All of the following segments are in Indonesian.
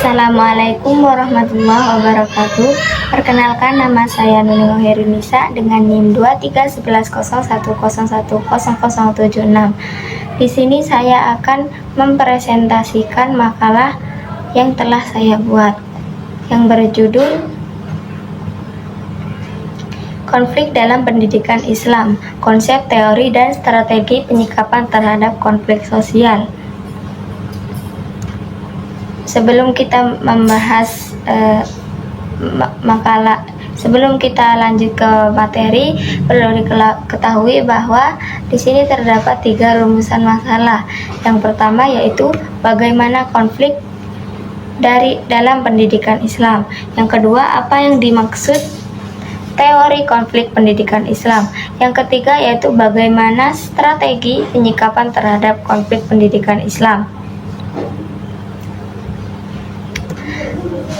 Assalamualaikum warahmatullahi wabarakatuh. Perkenalkan, nama saya Nuning Herunisa dengan NIM 231101010076. Di sini saya akan mempresentasikan makalah yang telah saya buat yang berjudul Konflik dalam Pendidikan Islam, Konsep, Teori, dan Strategi Penyikapan Terhadap Konflik Sosial. Sebelum kita membahas sebelum kita lanjut ke materi, perlu diketahui bahwa di sini terdapat 3 rumusan masalah. Yang pertama yaitu bagaimana konflik dalam pendidikan Islam. Yang kedua, apa yang dimaksud teori konflik pendidikan Islam. Yang ketiga yaitu bagaimana strategi penyikapan terhadap konflik pendidikan Islam.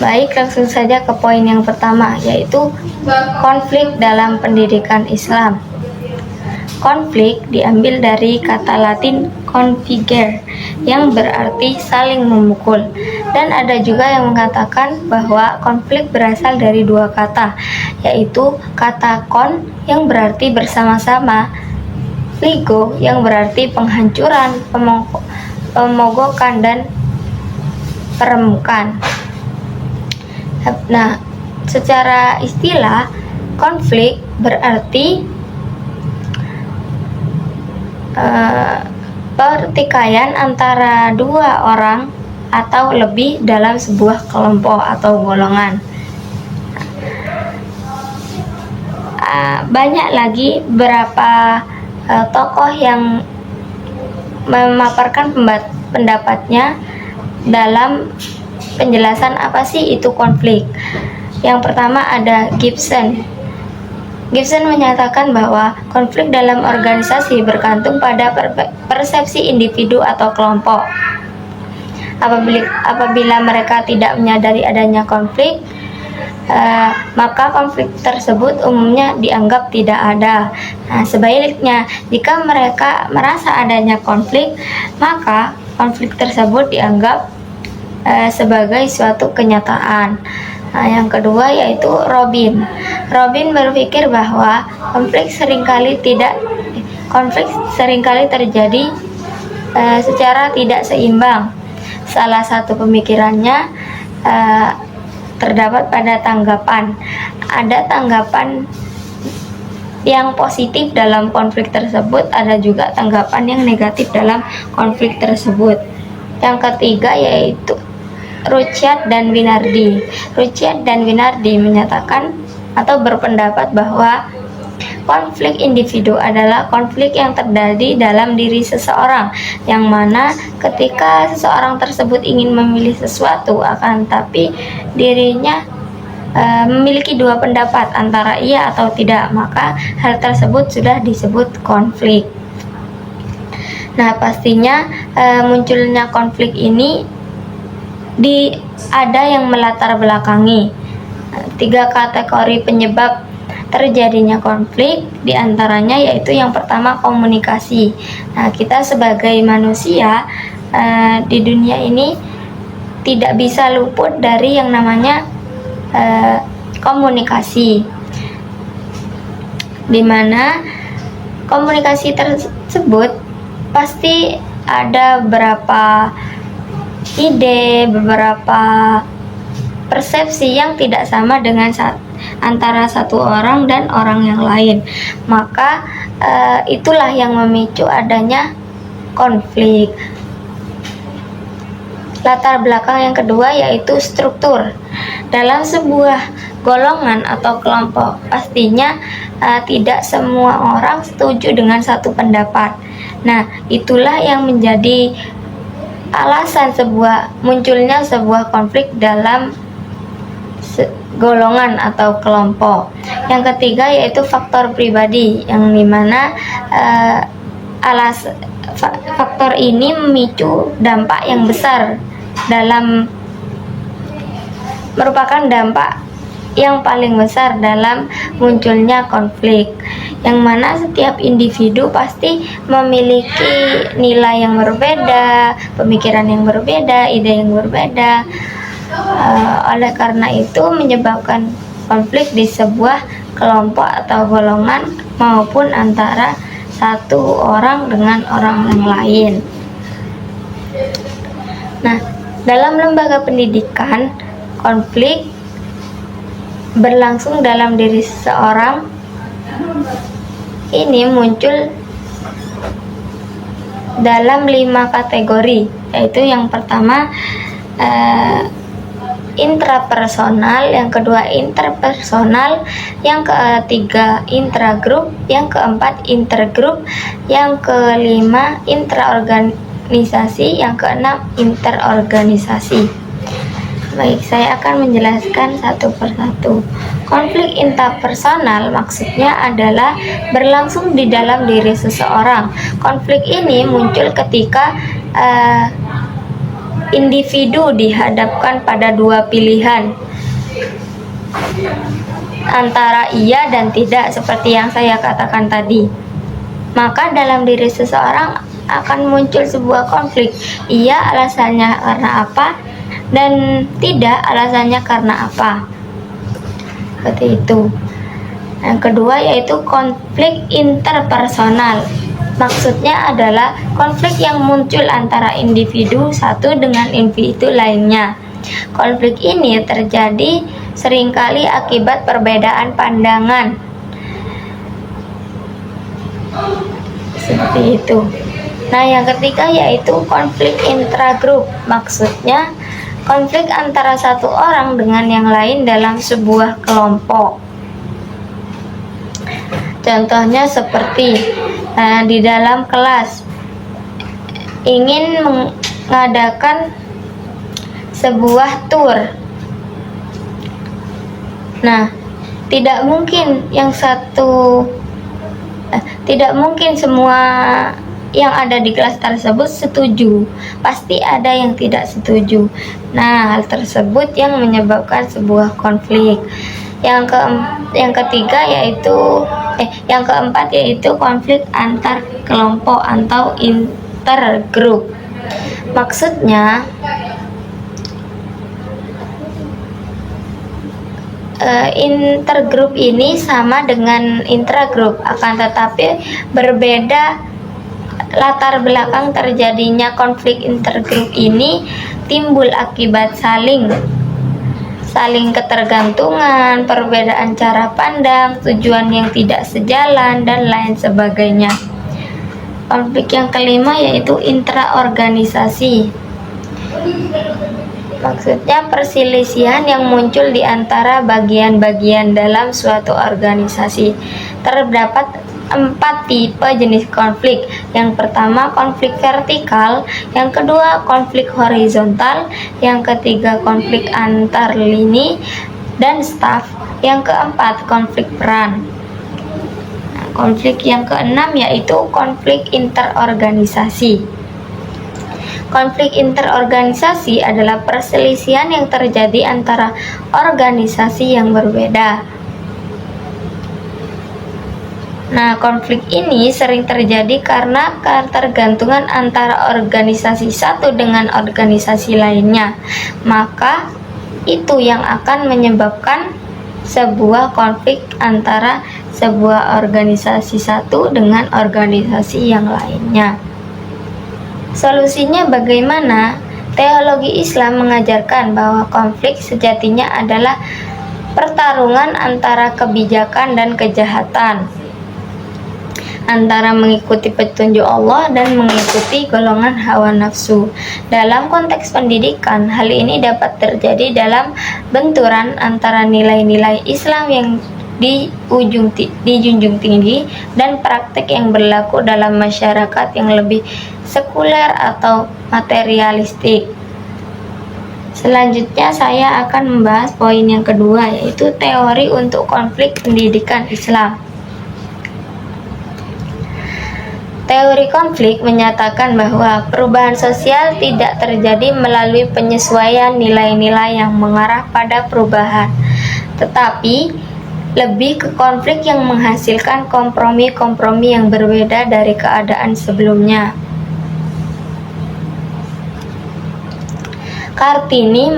Baik, langsung saja ke poin yang pertama, yaitu konflik dalam pendidikan Islam. Konflik diambil dari kata Latin configere yang berarti saling memukul, dan ada juga yang mengatakan bahwa konflik berasal dari 2 kata, yaitu kata kon yang berarti bersama-sama, fligo yang berarti penghancuran, pemogokan, dan peremukan. Nah, secara istilah, konflik berarti pertikaian antara 2 orang atau lebih dalam sebuah kelompok atau golongan. Banyak lagi beberapa tokoh yang memaparkan pendapatnya dalam penjelasan apa sih itu konflik. Yang pertama ada Gibson. Gibson menyatakan bahwa konflik dalam organisasi bergantung pada persepsi individu atau kelompok. Apabila mereka tidak menyadari adanya konflik, maka konflik tersebut umumnya dianggap tidak ada. Nah, sebaliknya, jika mereka merasa adanya konflik, maka konflik tersebut dianggap sebagai suatu kenyataan. Nah, yang kedua yaitu Robin. Robin berpikir bahwa konflik seringkali terjadi secara tidak seimbang. Salah satu pemikirannya terdapat pada tanggapan. Ada tanggapan yang positif dalam konflik tersebut, ada juga tanggapan yang negatif dalam konflik tersebut. Yang ketiga yaitu Rudyard dan Winardi. Rudyard dan Winardi menyatakan atau berpendapat bahwa konflik individu adalah konflik yang terjadi dalam diri seseorang, yang mana ketika seseorang tersebut ingin memilih sesuatu, akan tapi dirinya memiliki 2 pendapat antara iya atau tidak, maka hal tersebut sudah disebut konflik. Nah, pastinya munculnya konflik ini ada yang melatar belakangi 3 kategori penyebab terjadinya konflik, diantaranya yaitu yang pertama komunikasi. Nah, kita sebagai manusia di dunia ini tidak bisa luput dari yang namanya komunikasi, dimana komunikasi tersebut pasti ada beberapa ide, beberapa persepsi yang tidak sama dengan antara satu orang dan orang yang lain. Maka itulah yang memicu adanya konflik. Latar belakang yang kedua yaitu struktur. Dalam sebuah golongan atau kelompok, pastinya tidak semua orang setuju dengan satu pendapat. Nah, itulah yang menjadi alasan munculnya sebuah konflik dalam golongan atau kelompok. Yang ketiga yaitu faktor pribadi, yang dimana faktor ini memicu dampak yang besar merupakan dampak yang paling besar dalam munculnya konflik, yang mana setiap individu pasti memiliki nilai yang berbeda, pemikiran yang berbeda, ide yang berbeda. Oleh karena itu menyebabkan konflik di sebuah kelompok atau golongan maupun antara satu orang dengan orang yang lain. Nah, dalam lembaga pendidikan, konflik berlangsung dalam diri seseorang ini muncul dalam 5 kategori, yaitu yang pertama intrapersonal, yang kedua interpersonal, yang ketiga intragrup, yang keempat intergrup, yang kelima intraorganisasi, yang keenam interorganisasi. Baik, saya akan menjelaskan satu persatu. Konflik interpersonal maksudnya adalah berlangsung di dalam diri seseorang. Konflik ini muncul ketika individu dihadapkan pada dua pilihan antara iya dan tidak, seperti yang saya katakan tadi. Maka dalam diri seseorang akan muncul sebuah konflik. Iya alasannya karena apa, dan tidak alasannya karena apa. Seperti itu. Yang kedua yaitu konflik interpersonal. Maksudnya adalah konflik yang muncul antara individu satu dengan individu lainnya. Konflik ini terjadi seringkali akibat perbedaan pandangan. Seperti itu. Nah, yang ketiga yaitu konflik intragrup. Maksudnya konflik antara satu orang dengan yang lain dalam sebuah kelompok. Contohnya seperti di dalam kelas ingin mengadakan sebuah tur. Nah, tidak mungkin semua yang ada di kelas tersebut setuju. Pasti ada yang tidak setuju. Nah, hal tersebut yang menyebabkan sebuah konflik. Yang keempat yaitu konflik antar kelompok atau intergrup. Maksudnya intergrup ini sama dengan intragrup, akan tetapi berbeda latar belakang terjadinya konflik intergrup ini timbul akibat saling ketergantungan, perbedaan cara pandang, tujuan yang tidak sejalan, dan lain sebagainya. Konflik yang kelima yaitu intraorganisasi. Maksudnya perselisihan yang muncul di antara bagian-bagian dalam suatu organisasi. Terdapat 4 tipe jenis konflik. Yang pertama konflik vertikal, yang kedua konflik horizontal, yang ketiga konflik antar lini dan staf, yang keempat konflik peran. Konflik yang keenam yaitu konflik interorganisasi. Konflik interorganisasi adalah perselisihan yang terjadi antara organisasi yang berbeda. Nah, konflik ini sering terjadi karena ketergantungan antara organisasi satu dengan organisasi lainnya. Maka itu yang akan menyebabkan sebuah konflik antara sebuah organisasi satu dengan organisasi yang lainnya. Solusinya bagaimana? Teologi Islam mengajarkan bahwa konflik sejatinya adalah pertarungan antara kebijakan dan kejahatan, antara mengikuti petunjuk Allah dan mengikuti golongan hawa nafsu. Dalam konteks pendidikan, hal ini dapat terjadi dalam benturan antara nilai-nilai Islam yang dijunjung tinggi dan praktik yang berlaku dalam masyarakat yang lebih sekuler atau materialistik. Selanjutnya saya akan membahas poin yang kedua, yaitu teori untuk konflik pendidikan Islam. Teori konflik menyatakan bahwa perubahan sosial tidak terjadi melalui penyesuaian nilai-nilai yang mengarah pada perubahan, tetapi lebih ke konflik yang menghasilkan kompromi-kompromi yang berbeda dari keadaan sebelumnya. Kartini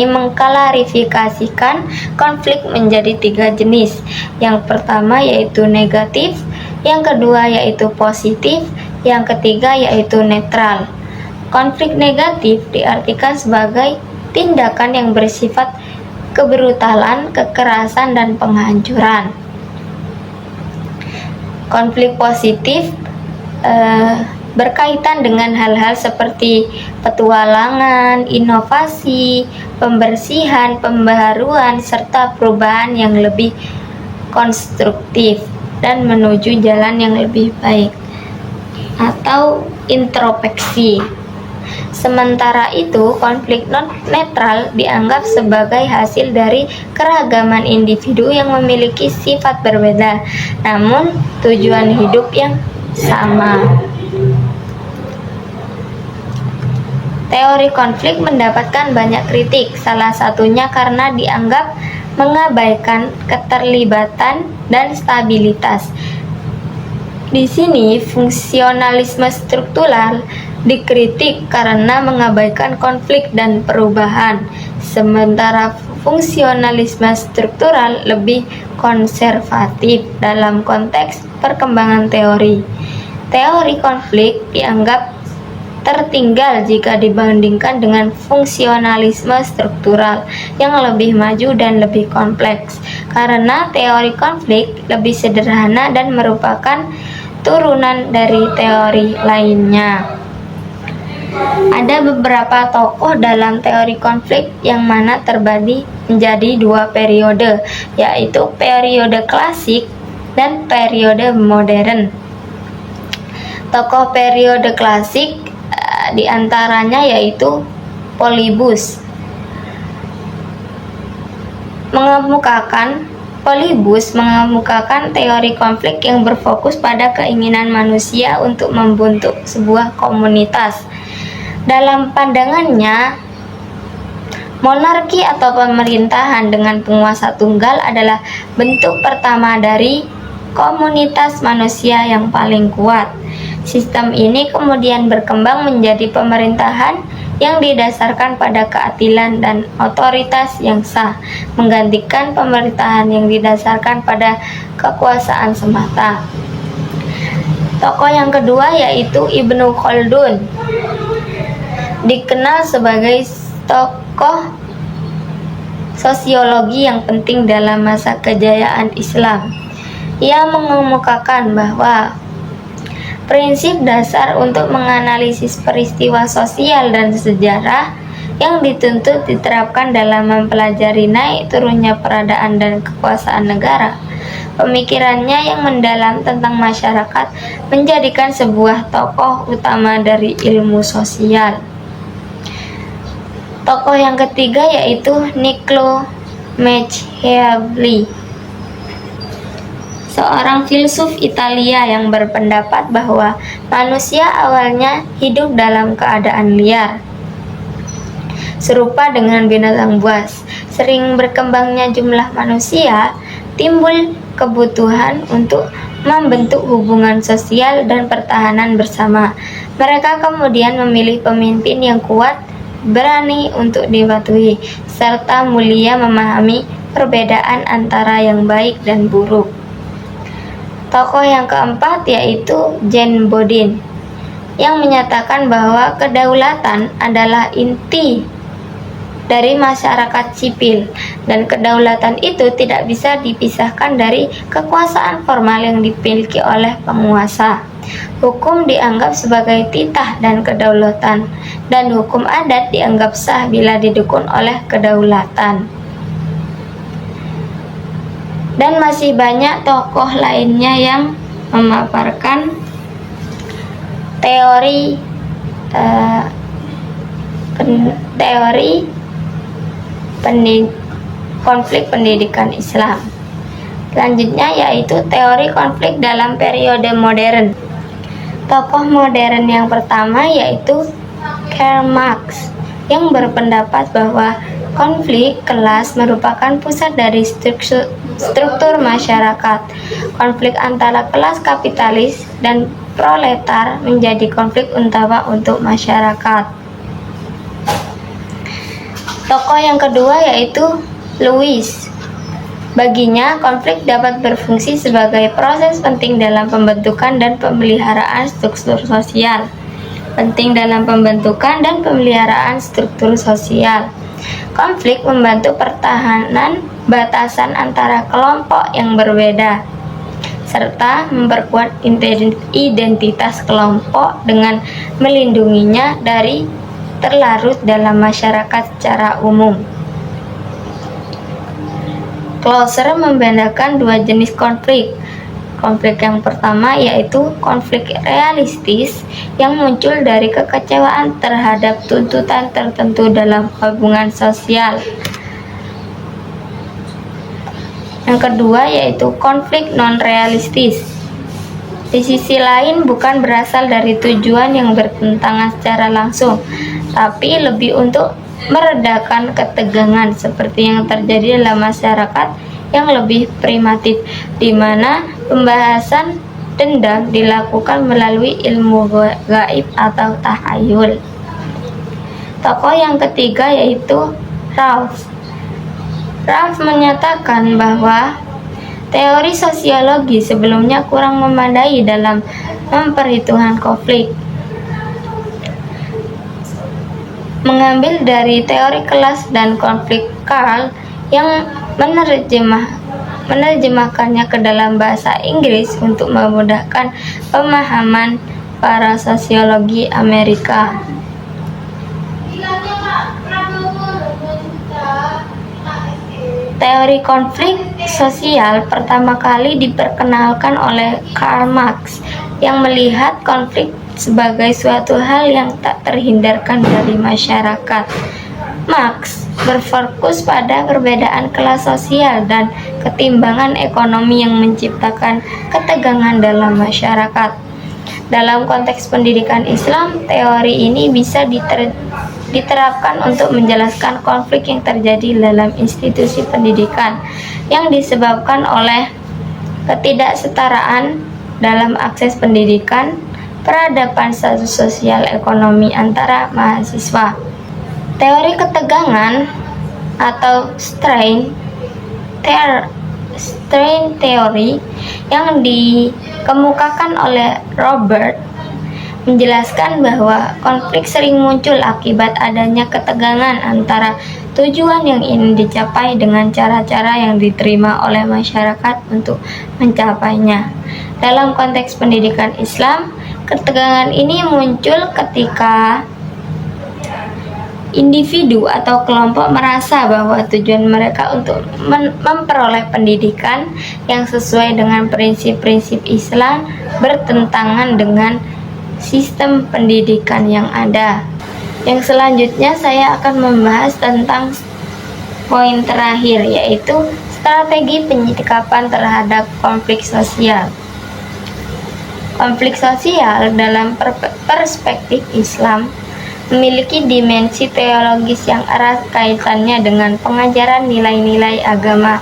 mengklarifikasikan konflik menjadi 3 jenis. Yang pertama yaitu negatif, yang kedua yaitu positif, yang ketiga yaitu netral. Konflik negatif diartikan sebagai tindakan yang bersifat kebrutalan, kekerasan, dan penghancuran. Konflik positif berkaitan dengan hal-hal seperti petualangan, inovasi, pembersihan, pembaharuan, serta perubahan yang lebih konstruktif dan menuju jalan yang lebih baik atau introspeksi. Sementara itu, konflik netral dianggap sebagai hasil dari keragaman individu yang memiliki sifat berbeda, namun tujuan hidup yang sama. Teori konflik mendapatkan banyak kritik, salah satunya karena dianggap mengabaikan keterlibatan dan stabilitas. Di sini, fungsionalisme struktural dikritik karena mengabaikan konflik dan perubahan, sementara fungsionalisme struktural lebih konservatif dalam konteks perkembangan teori. Teori konflik dianggap tertinggal jika dibandingkan dengan fungsionalisme struktural yang lebih maju dan lebih kompleks, karena teori konflik lebih sederhana dan merupakan turunan dari teori lainnya. Ada beberapa tokoh dalam teori konflik yang mana terbagi menjadi 2 periode, yaitu periode klasik dan periode modern. Tokoh periode klasik diantaranya yaitu Polybus. Polybus mengemukakan teori konflik yang berfokus pada keinginan manusia untuk membentuk sebuah komunitas. Dalam pandangannya, monarki atau pemerintahan dengan penguasa tunggal adalah bentuk pertama dari komunitas manusia yang paling kuat. Sistem ini kemudian berkembang menjadi pemerintahan yang didasarkan pada keadilan dan otoritas yang sah, menggantikan pemerintahan yang didasarkan pada kekuasaan semata. Tokoh yang kedua yaitu Ibnu Khaldun, dikenal sebagai tokoh sosiologi yang penting dalam masa kejayaan Islam. Ia mengemukakan bahwa prinsip dasar untuk menganalisis peristiwa sosial dan sejarah yang dituntut diterapkan dalam mempelajari naik turunnya peradaan dan kekuasaan negara. Pemikirannya yang mendalam tentang masyarakat menjadikan sebuah tokoh utama dari ilmu sosial. Tokoh yang ketiga yaitu Niccolo Machiavelli, seorang filsuf Italia yang berpendapat bahwa manusia awalnya hidup dalam keadaan liar, serupa dengan binatang buas. Sering berkembangnya jumlah manusia, timbul kebutuhan untuk membentuk hubungan sosial dan pertahanan bersama. Mereka kemudian memilih pemimpin yang kuat, berani untuk dipatuhi, serta mulia memahami perbedaan antara yang baik dan buruk. Tokoh yang keempat yaitu Jean Bodin, yang menyatakan bahwa kedaulatan adalah inti dari masyarakat sipil, dan kedaulatan itu tidak bisa dipisahkan dari kekuasaan formal yang dimiliki oleh penguasa. Hukum dianggap sebagai titah dan kedaulatan, dan hukum adat dianggap sah bila didukung oleh kedaulatan. Dan masih banyak tokoh lainnya yang memaparkan teori konflik pendidikan Islam. Selanjutnya yaitu teori konflik dalam periode modern. Tokoh modern yang pertama yaitu Karl Marx, yang berpendapat bahwa konflik kelas merupakan pusat dari struktur masyarakat. Konflik antara kelas kapitalis dan proletar menjadi konflik utama untuk masyarakat. Tokoh yang kedua yaitu Louis. Baginya, konflik dapat berfungsi sebagai proses penting dalam pembentukan dan pemeliharaan struktur sosial. Penting dalam pembentukan dan pemeliharaan struktur sosial. Konflik membantu pertahanan batasan antara kelompok yang berbeda, serta memperkuat identitas kelompok dengan melindunginya dari terlarut dalam masyarakat secara umum. Clauser membedakan dua jenis konflik. Konflik yang pertama yaitu konflik realistis yang muncul dari kekecewaan terhadap tuntutan tertentu dalam hubungan sosial. Yang kedua yaitu konflik non-realistis. Di sisi lain bukan berasal dari tujuan yang bertentangan secara langsung, tapi lebih untuk meredakan ketegangan seperti yang terjadi dalam masyarakat yang lebih primitif, di mana pembahasan dendam dilakukan melalui ilmu gaib atau tahayul. Tokoh yang ketiga yaitu Rawls. Rawls menyatakan bahwa teori sosiologi sebelumnya kurang memadai dalam memperhitungkan konflik. Mengambil dari teori kelas dan konflik Karl yang menerjemahkannya ke dalam bahasa Inggris untuk memudahkan pemahaman para sosiologi Amerika. Teori konflik sosial pertama kali diperkenalkan oleh Karl Marx yang melihat konflik sebagai suatu hal yang tak terhindarkan dari masyarakat. Marx berfokus pada perbedaan kelas sosial dan ketimbangan ekonomi yang menciptakan ketegangan dalam masyarakat. Dalam konteks pendidikan Islam, teori ini bisa diterapkan untuk menjelaskan konflik yang terjadi dalam institusi pendidikan yang disebabkan oleh ketidaksetaraan dalam akses pendidikan, peradaban status sosial ekonomi antara mahasiswa. Teori ketegangan atau strain theory yang dikemukakan oleh Robert menjelaskan bahwa konflik sering muncul akibat adanya ketegangan antara tujuan yang ingin dicapai dengan cara-cara yang diterima oleh masyarakat untuk mencapainya. Dalam konteks pendidikan Islam, ketegangan ini muncul ketika individu atau kelompok merasa bahwa tujuan mereka untuk memperoleh pendidikan yang sesuai dengan prinsip-prinsip Islam bertentangan dengan sistem pendidikan yang ada. Yang selanjutnya saya akan membahas tentang poin terakhir, yaitu strategi penyikapan terhadap konflik sosial. Konflik sosial dalam perspektif Islam memiliki dimensi teologis yang erat kaitannya dengan pengajaran nilai-nilai agama.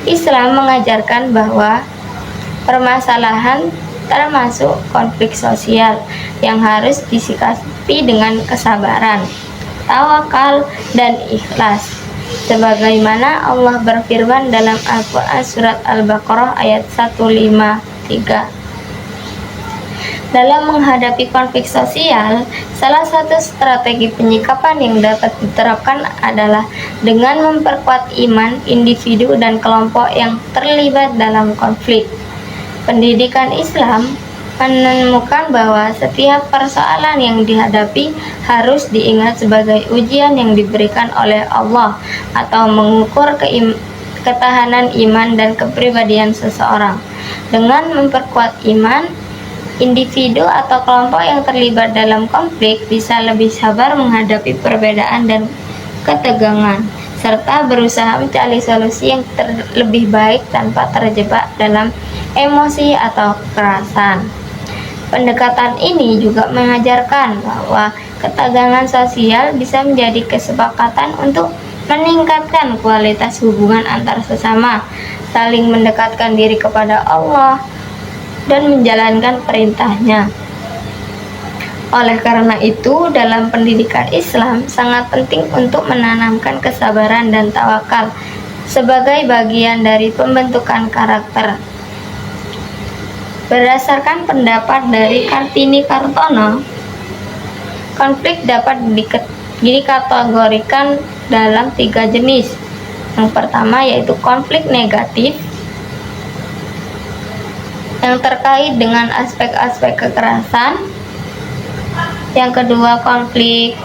Islam mengajarkan bahwa permasalahan termasuk konflik sosial yang harus disikapi dengan kesabaran, tawakal, dan ikhlas. Sebagaimana Allah berfirman dalam Al-Quran surat Al-Baqarah ayat 153. Dalam menghadapi konflik sosial, salah satu strategi penyikapan yang dapat diterapkan adalah dengan memperkuat iman individu dan kelompok yang terlibat dalam konflik. Pendidikan Islam menemukan bahwa setiap persoalan yang dihadapi harus diingat sebagai ujian yang diberikan oleh Allah atau mengukur ketahanan iman dan kepribadian seseorang. Dengan memperkuat iman, individu atau kelompok yang terlibat dalam konflik bisa lebih sabar menghadapi perbedaan dan ketegangan, serta berusaha mencari solusi yang lebih baik tanpa terjebak dalam emosi atau kekerasan. Pendekatan ini juga mengajarkan bahwa ketegangan sosial bisa menjadi kesepakatan untuk meningkatkan kualitas hubungan antar sesama, saling mendekatkan diri kepada Allah, dan menjalankan perintahnya. Oleh karena itu, dalam pendidikan Islam sangat penting untuk menanamkan kesabaran dan tawakal sebagai bagian dari pembentukan karakter. Berdasarkan pendapat dari Kartini Kartono, konflik dapat dikategorikan dalam 3 jenis. Yang pertama yaitu konflik negatif, yang terkait dengan aspek-aspek kekerasan. Yang kedua konflik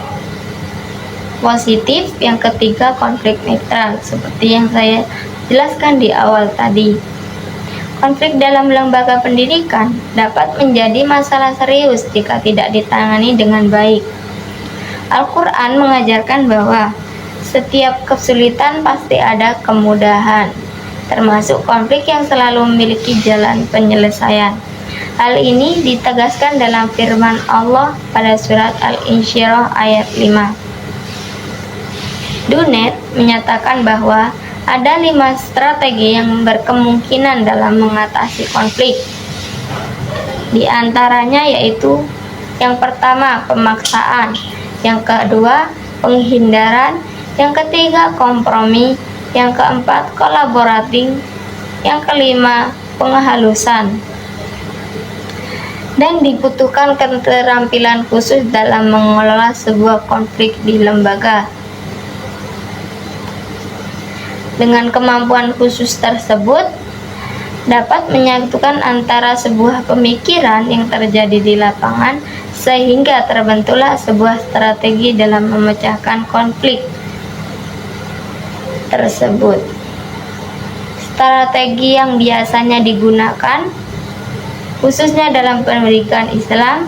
positif, yang ketiga konflik netral, seperti yang saya jelaskan di awal tadi. Konflik dalam lembaga pendidikan dapat menjadi masalah serius jika tidak ditangani dengan baik. Al-Quran mengajarkan bahwa setiap kesulitan pasti ada kemudahan, termasuk konflik yang selalu memiliki jalan penyelesaian. Hal ini ditegaskan dalam firman Allah pada surat Al-Insyirah ayat 5. Dunet menyatakan bahwa ada 5 strategi yang berkemungkinan dalam mengatasi konflik. Di antaranya yaitu yang pertama pemaksaan, yang kedua penghindaran, yang ketiga kompromi, yang keempat kolaboratif, yang kelima penghalusan. Dan dibutuhkan keterampilan khusus dalam mengelola sebuah konflik di lembaga. Dengan kemampuan khusus tersebut dapat menyatukan antara sebuah pemikiran yang terjadi di lapangan sehingga terbentuklah sebuah strategi dalam memecahkan konflik tersebut. Strategi yang biasanya digunakan khususnya dalam pendidikan Islam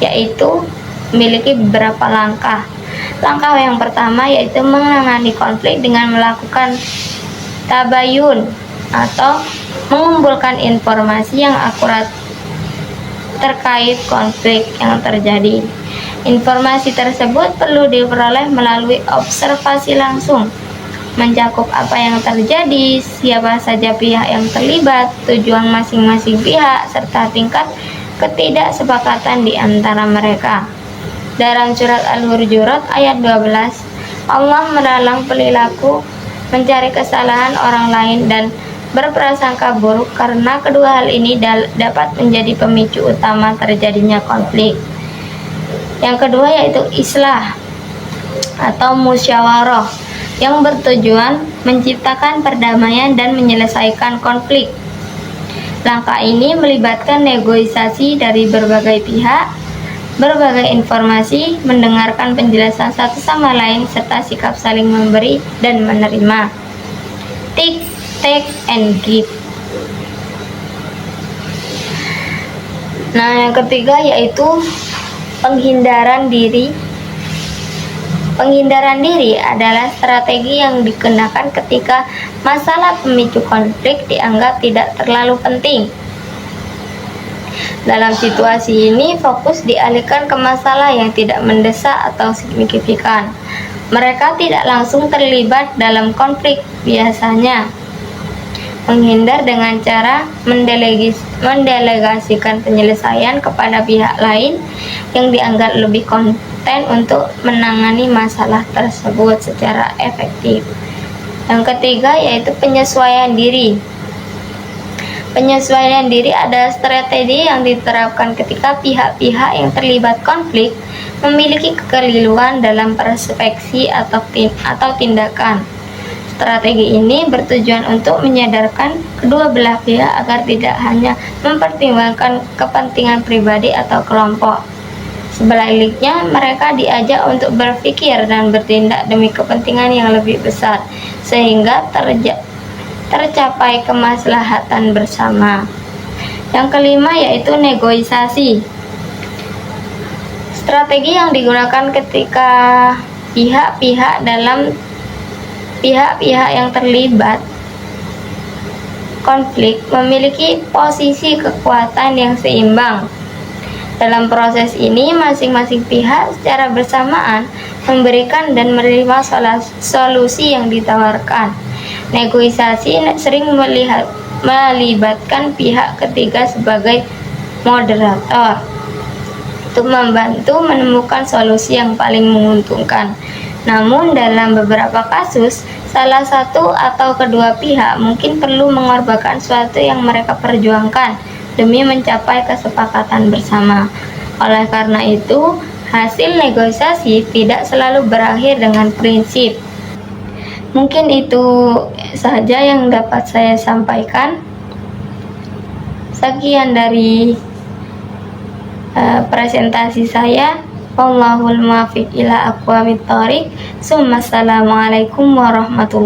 yaitu memiliki beberapa langkah. Langkah yang pertama yaitu menangani konflik dengan melakukan tabayun atau mengumpulkan informasi yang akurat terkait konflik yang terjadi. Informasi tersebut perlu diperoleh melalui observasi langsung, mencakup apa yang terjadi, siapa saja pihak yang terlibat, tujuan masing-masing pihak, serta tingkat ketidaksepakatan di antara mereka. Dalam surat Al-Hujurat ayat 12, Allah melarang perilaku mencari kesalahan orang lain dan berprasangka buruk karena kedua hal ini dapat menjadi pemicu utama terjadinya konflik. Yang kedua yaitu islah atau musyawarah yang bertujuan menciptakan perdamaian dan menyelesaikan konflik. Langkah ini melibatkan negosiasi dari berbagai pihak, berbagai informasi, mendengarkan penjelasan satu sama lain, serta sikap saling memberi dan menerima. Take and give. Nah, yang ketiga yaitu penghindaran diri. Penghindaran diri adalah strategi yang digunakan ketika masalah pemicu konflik dianggap tidak terlalu penting. Dalam situasi ini, fokus dialihkan ke masalah yang tidak mendesak atau signifikan. Mereka tidak langsung terlibat dalam konflik. Biasanya menghindar dengan cara mendelegasikan penyelesaian kepada pihak lain yang dianggap lebih kompeten untuk menangani masalah tersebut secara efektif. Yang ketiga yaitu penyesuaian diri. Penyesuaian diri adalah strategi yang diterapkan ketika pihak-pihak yang terlibat konflik memiliki kekeliruan dalam perspektif atau tindakan. Strategi ini bertujuan untuk menyadarkan kedua belah pihak agar tidak hanya mempertimbangkan kepentingan pribadi atau kelompok. Sebaliknya, mereka diajak untuk berpikir dan bertindak demi kepentingan yang lebih besar, sehingga tercapai kemaslahatan bersama. Yang kelima yaitu negosiasi. Strategi yang digunakan ketika pihak-pihak yang terlibat konflik memiliki posisi kekuatan yang seimbang. Dalam proses ini, masing-masing pihak secara bersamaan memberikan dan menerima solusi yang ditawarkan. Negosiasi sering melibatkan pihak ketiga sebagai moderator untuk membantu menemukan solusi yang paling menguntungkan. Namun dalam beberapa kasus, salah satu atau kedua pihak mungkin perlu mengorbankan sesuatu yang mereka perjuangkan demi mencapai kesepakatan bersama. Oleh karena itu, hasil negosiasi tidak selalu berakhir dengan prinsip. Mungkin itu saja yang dapat saya sampaikan. Sekian dari presentasi saya. Wallahul muwaffiq ila aqwamit thoriq. Assalamualaikum warahmatullahi